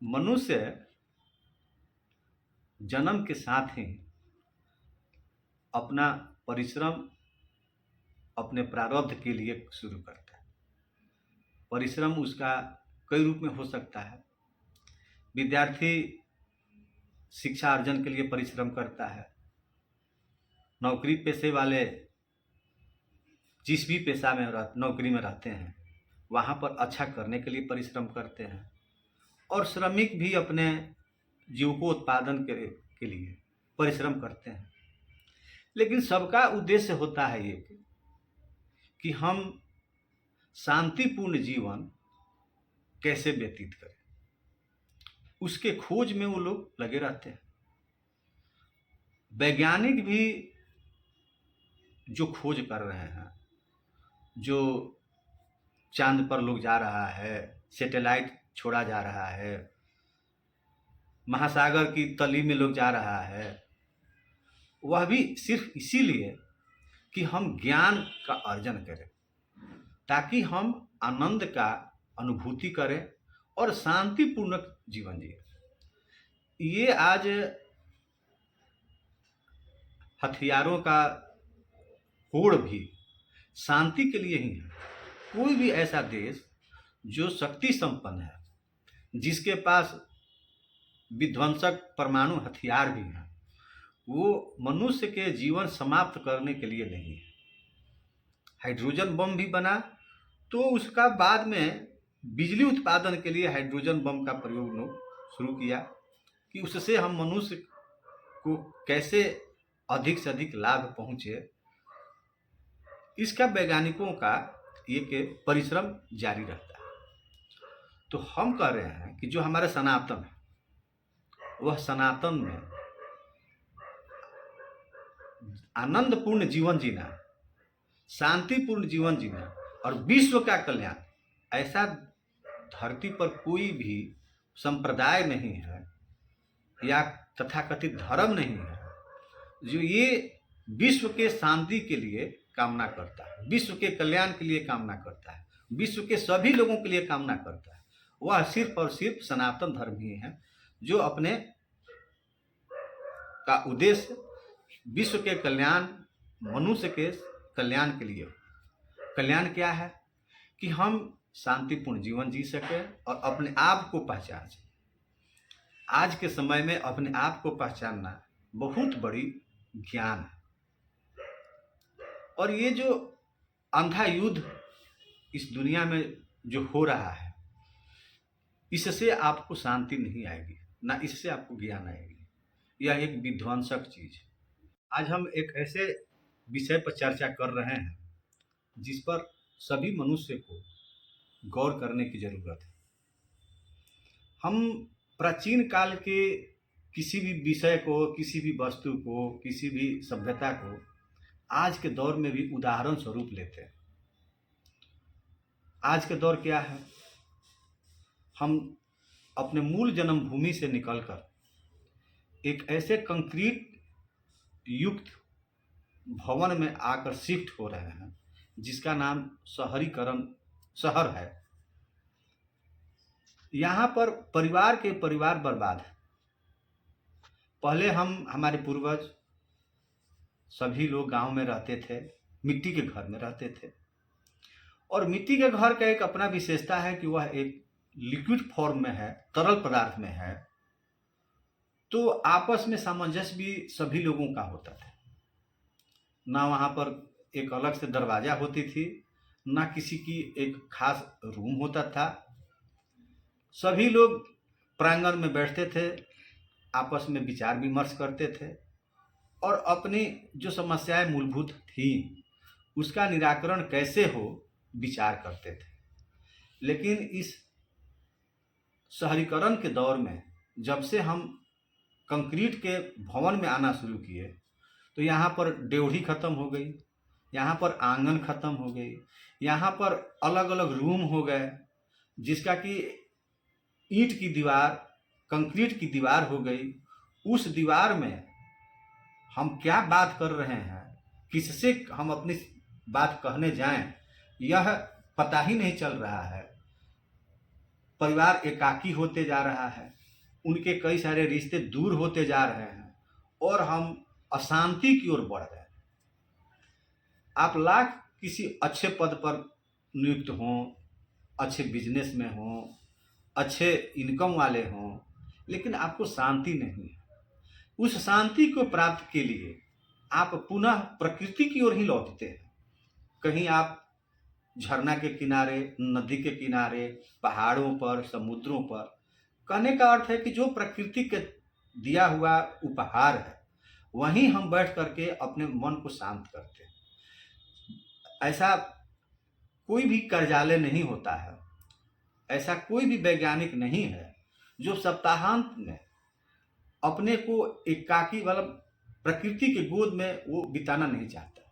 मनुष्य जन्म के साथ ही अपना परिश्रम अपने प्रारब्ध के लिए शुरू करता है। परिश्रम उसका कई रूप में हो सकता है। विद्यार्थी शिक्षा अर्जन के लिए परिश्रम करता है। नौकरी पेशे वाले जिस भी पेशा में नौकरी में रहते हैं वहाँ पर अच्छा करने के लिए परिश्रम करते हैं। और श्रमिक भी अपने जीविकोत्पादन के लिए परिश्रम करते हैं। लेकिन सबका उद्देश्य होता है ये कि हम शांतिपूर्ण जीवन कैसे व्यतीत करें, उसके खोज में वो लोग लगे रहते हैं। वैज्ञानिक भी जो खोज कर रहे हैं, जो चांद पर लोग जा रहा है, सैटेलाइट छोड़ा जा रहा है, महासागर की तली में लोग जा रहा है, वह भी सिर्फ इसीलिए कि हम ज्ञान का अर्जन करें, ताकि हम आनंद का अनुभूति करें और शांतिपूर्ण जीवन जिए। ये आज हथियारों का होड़ भी शांति के लिए ही है। कोई भी ऐसा देश जो शक्ति संपन्न है, जिसके पास विध्वंसक परमाणु हथियार भी हैं, वो मनुष्य के जीवन समाप्त करने के लिए नहीं है। हाइड्रोजन बम भी बना तो उसका बाद में बिजली उत्पादन के लिए हाइड्रोजन बम का प्रयोग लोग शुरू किया कि उससे हम मनुष्य को कैसे अधिक से अधिक लाभ पहुंचे। इसका वैज्ञानिकों का एक परिश्रम जारी रहता है। तो हम कह रहे हैं कि जो हमारा सनातन है, वह सनातन में आनंदपूर्ण जीवन जीना, शांतिपूर्ण जीवन जीना और विश्व का कल्याण, ऐसा धरती पर कोई भी संप्रदाय नहीं है या तथाकथित धर्म नहीं है जो ये विश्व के शांति के लिए कामना करता है, विश्व के कल्याण के लिए कामना करता है, विश्व के सभी लोगों के लिए कामना करता है। वह सिर्फ और सिर्फ सनातन धर्म ही है जो अपने का उद्देश्य विश्व के कल्याण, मनुष्य के कल्याण के लिए। कल्याण क्या है कि हम शांतिपूर्ण जीवन जी सके और अपने आप को पहचान सके। आज के समय में अपने आप को पहचानना बहुत बड़ी ज्ञान है। और ये जो अंधा युद्ध इस दुनिया में जो हो रहा है, इससे आपको शांति नहीं आएगी, ना इससे आपको ज्ञान आएगी। यह एक विध्वंसक चीज है। आज हम एक ऐसे विषय पर चर्चा कर रहे हैं जिस पर सभी मनुष्य को गौर करने की जरूरत है। हम प्राचीन काल के किसी भी विषय को, किसी भी वस्तु को, किसी भी सभ्यता को आज के दौर में भी उदाहरण स्वरूप लेते हैं। आज के दौर क्या है? हम अपने मूल जन्मभूमि से निकलकर एक ऐसे कंक्रीट युक्त भवन में आकर शिफ्ट हो रहे हैं जिसका नाम शहरीकरण शहर है। यहाँ पर परिवार के परिवार बर्बाद है। पहले हमारे पूर्वज सभी लोग गांव में रहते थे, मिट्टी के घर में रहते थे। और मिट्टी के घर का एक अपना विशेषता है कि वह एक लिक्विड फॉर्म में है, तरल पदार्थ में है। तो आपस में सामंजस्य भी सभी लोगों का होता था। ना वहाँ पर एक अलग से दरवाजा होती थी, ना किसी की एक खास रूम होता था। सभी लोग प्रांगण में बैठते थे, आपस में विचार विमर्श करते थे और अपनी जो समस्याएं मूलभूत थी उसका निराकरण कैसे हो विचार करते थे। लेकिन इस शहरीकरण के दौर में जब से हम कंक्रीट के भवन में आना शुरू किए तो यहाँ पर ड्योढ़ी खत्म हो गई, यहाँ पर आंगन खत्म हो गई, यहाँ पर अलग अलग रूम हो गए, जिसका कि ईंट की दीवार, कंक्रीट की दीवार हो गई। उस दीवार में हम क्या बात कर रहे हैं, किससे हम अपनी बात कहने जाएं, यह पता ही नहीं चल रहा है। परिवार एकाकी होते जा रहा है, उनके कई सारे रिश्ते दूर होते जा रहे हैं और हम अशांति की ओर बढ़ रहे हैं। आप लाख किसी अच्छे पद पर नियुक्त हों, अच्छे बिजनेस में हों, अच्छे इनकम वाले हों, लेकिन आपको शांति नहीं है। उस शांति को प्राप्त के लिए आप पुनः प्रकृति की ओर ही लौटते हैं। कहीं आप झरना के किनारे, नदी के किनारे, पहाड़ों पर, समुद्रों पर। कहने का अर्थ है कि जो प्रकृति के दिया हुआ उपहार है, वहीं हम बैठ करके अपने मन को शांत करते हैं। ऐसा कोई भी कार्यालय नहीं होता है, ऐसा कोई भी वैज्ञानिक नहीं है जो सप्ताहांत में अपने को एकाकी मतलब प्रकृति के गोद में वो बिताना नहीं चाहता।